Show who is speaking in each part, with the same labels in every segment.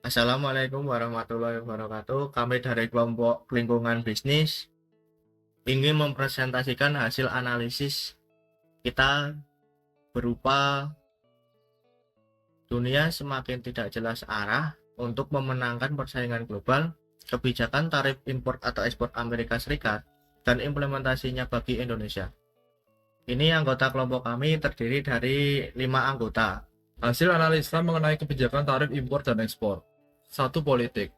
Speaker 1: Assalamualaikum warahmatullahi wabarakatuh. Kami dari kelompok lingkungan bisnis ingin mempresentasikan hasil analisis kita berupa dunia semakin tidak jelas arah untuk memenangkan persaingan global, kebijakan tarif impor atau ekspor Amerika Serikat, dan implementasinya bagi Indonesia. Ini anggota kelompok kami terdiri dari 5 anggota.
Speaker 2: Hasil analisa mengenai kebijakan tarif impor dan ekspor. 1. Politik.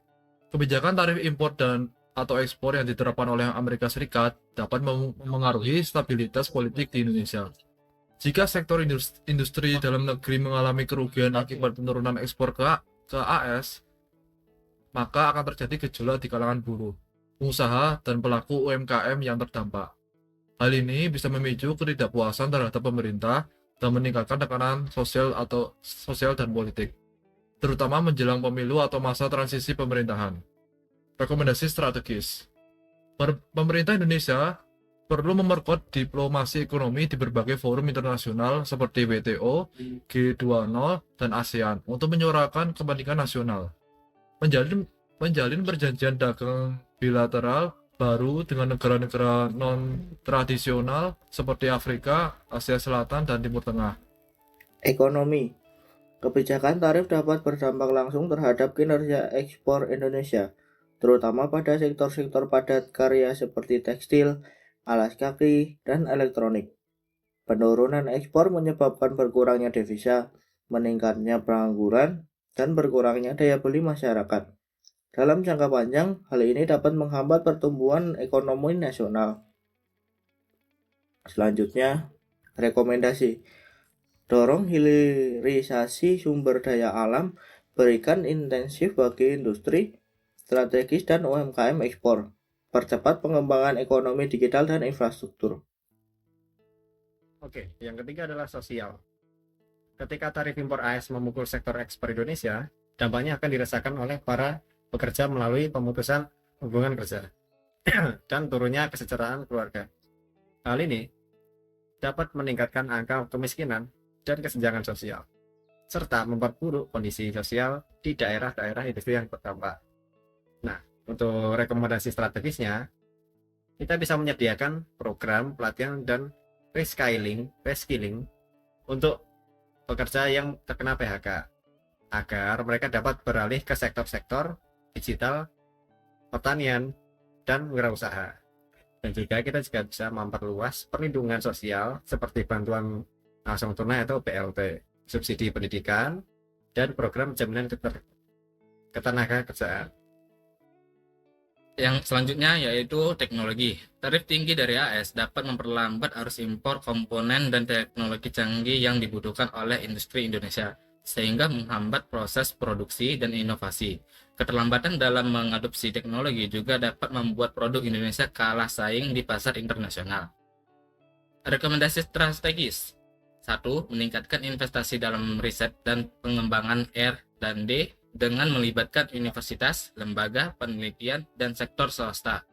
Speaker 2: Kebijakan tarif impor dan atau ekspor yang diterapkan oleh Amerika Serikat dapat memengaruhi stabilitas politik di Indonesia. Jika sektor industri dalam negeri mengalami kerugian akibat penurunan ekspor ke AS, maka akan terjadi gejolak di kalangan buruh, pengusaha, dan pelaku UMKM yang terdampak. Hal ini bisa memicu ketidakpuasan terhadap pemerintah dan meningkatkan tekanan sosial dan politik, terutama menjelang pemilu atau masa transisi pemerintahan. Rekomendasi strategis. Pemerintah Indonesia perlu memperkuat diplomasi ekonomi di berbagai forum internasional seperti WTO, G20, dan ASEAN untuk menyuarakan kepentingan nasional. Menjalin perjanjian dagang bilateral baru dengan negara-negara non-tradisional seperti Afrika, Asia Selatan, dan Timur Tengah.
Speaker 1: Ekonomi. Kebijakan tarif dapat berdampak langsung terhadap kinerja ekspor Indonesia, terutama pada sektor-sektor padat karya seperti tekstil, alas kaki, dan elektronik. Penurunan ekspor menyebabkan berkurangnya devisa, meningkatnya pengangguran, dan berkurangnya daya beli masyarakat. Dalam jangka panjang, hal ini dapat menghambat pertumbuhan ekonomi nasional. Selanjutnya, rekomendasi. Dorong hilirisasi sumber daya alam, berikan intensif bagi industri, strategis dan UMKM ekspor. Percepat pengembangan ekonomi digital dan infrastruktur.
Speaker 3: Oke, yang ketiga adalah sosial. Ketika tarif impor AS memukul sektor ekspor Indonesia, dampaknya akan dirasakan oleh para pekerja melalui pemutusan hubungan kerja dan turunnya kesejahteraan keluarga. Hal ini dapat meningkatkan angka kemiskinan dan kesenjangan sosial, serta memperburuk kondisi sosial di daerah-daerah industri yang terdampak. Nah, untuk rekomendasi strategisnya, kita bisa menyediakan program pelatihan dan reskilling untuk pekerja yang terkena PHK, agar mereka dapat beralih ke sektor-sektor digital, pertanian, dan wirausaha. Dan juga kita juga bisa memperluas perlindungan sosial seperti bantuan langsung tunai atau BLT, subsidi pendidikan, dan program jaminan ketenaga kerjaan.
Speaker 4: Yang selanjutnya yaitu teknologi. Tarif tinggi dari AS dapat memperlambat arus impor komponen dan teknologi canggih yang dibutuhkan oleh industri Indonesia, sehingga menghambat proses produksi dan inovasi. Keterlambatan dalam mengadopsi teknologi juga dapat membuat produk Indonesia kalah saing di pasar internasional. Rekomendasi strategis. 1. Meningkatkan investasi dalam riset dan pengembangan R&D dengan melibatkan universitas, lembaga penelitian, dan sektor swasta.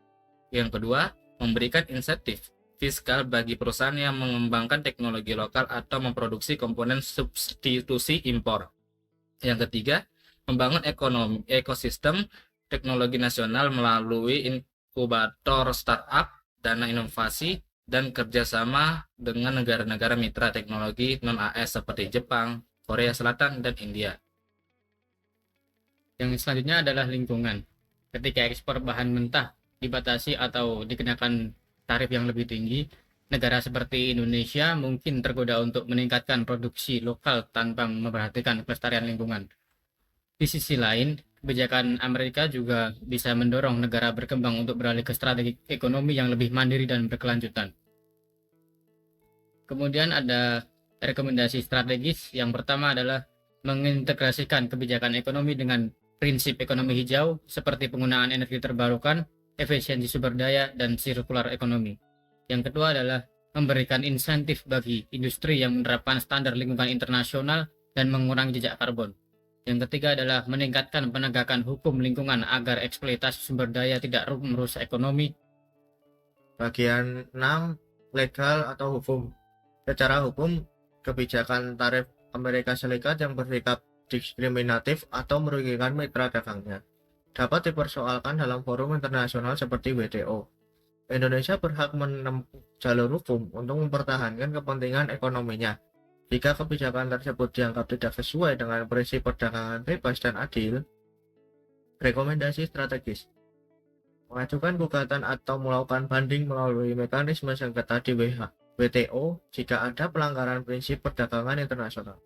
Speaker 4: Yang kedua, memberikan insentif fiskal bagi perusahaan yang mengembangkan teknologi lokal atau memproduksi komponen substitusi impor. Yang ketiga, membangun ekosistem teknologi nasional melalui inkubator startup, dana inovasi, dan kerjasama dengan negara-negara mitra teknologi non-AS seperti Jepang, Korea Selatan, dan India. Yang selanjutnya adalah lingkungan. Ketika ekspor bahan mentah dibatasi atau dikenakan tarif yang lebih tinggi, negara seperti Indonesia mungkin tergoda untuk meningkatkan produksi lokal tanpa memperhatikan kelestarian lingkungan. Di sisi lain, kebijakan Amerika juga bisa mendorong negara berkembang untuk beralih ke strategi ekonomi yang lebih mandiri dan berkelanjutan. Kemudian ada rekomendasi strategis. Yang pertama adalah mengintegrasikan kebijakan ekonomi dengan prinsip ekonomi hijau seperti penggunaan energi terbarukan, efisiensi sumber daya, dan sirkular ekonomi. Yang kedua adalah memberikan insentif bagi industri yang menerapkan standar lingkungan internasional dan mengurangi jejak karbon. Yang ketiga adalah meningkatkan penegakan hukum lingkungan agar eksploitasi sumber daya tidak merusak ekonomi.
Speaker 1: Bagian 6, legal atau hukum. Secara hukum, kebijakan tarif Amerika Serikat yang bersifat diskriminatif atau merugikan mitra dagangnya. Dapat dipersoalkan dalam forum internasional seperti WTO. Indonesia berhak menempuh jalur hukum untuk mempertahankan kepentingan ekonominya. Jika kebijakan tersebut dianggap tidak sesuai dengan prinsip perdagangan bebas dan adil, rekomendasi strategis. Mengajukan gugatan atau melakukan banding melalui mekanisme sengketa di WTO jika ada pelanggaran prinsip perdagangan internasional.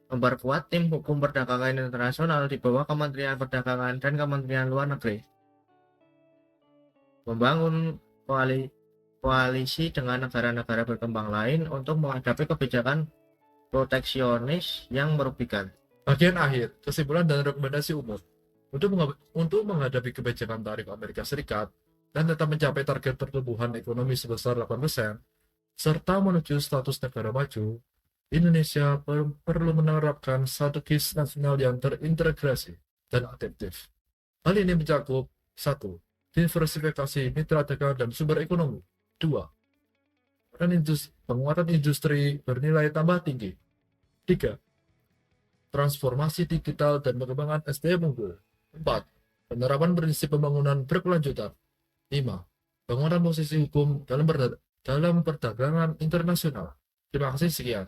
Speaker 1: Memperkuat tim hukum perdagangan internasional di bawah Kementerian Perdagangan dan Kementerian Luar Negeri. Membangun koalisi dengan negara-negara berkembang lain untuk menghadapi kebijakan proteksionis yang merugikan.
Speaker 2: Bagian akhir, kesimpulan dan rekomendasi umum. Untuk menghadapi kebijakan tarif Amerika Serikat dan tetap mencapai target pertumbuhan ekonomi sebesar 8%, serta menuju status negara maju, Indonesia perlu menerapkan strategis nasional yang terintegrasi dan adaptif. Hal ini mencakup 1. Diversifikasi mitra dagang dan sumber ekonomi. 2. Penguatan industri bernilai tambah tinggi. 3. Transformasi digital dan pengembangan SDM unggul. 4. Penerapan prinsip pembangunan berkelanjutan. 5. Penguatan posisi hukum dalam perdagangan internasional. Terima kasih, sekian.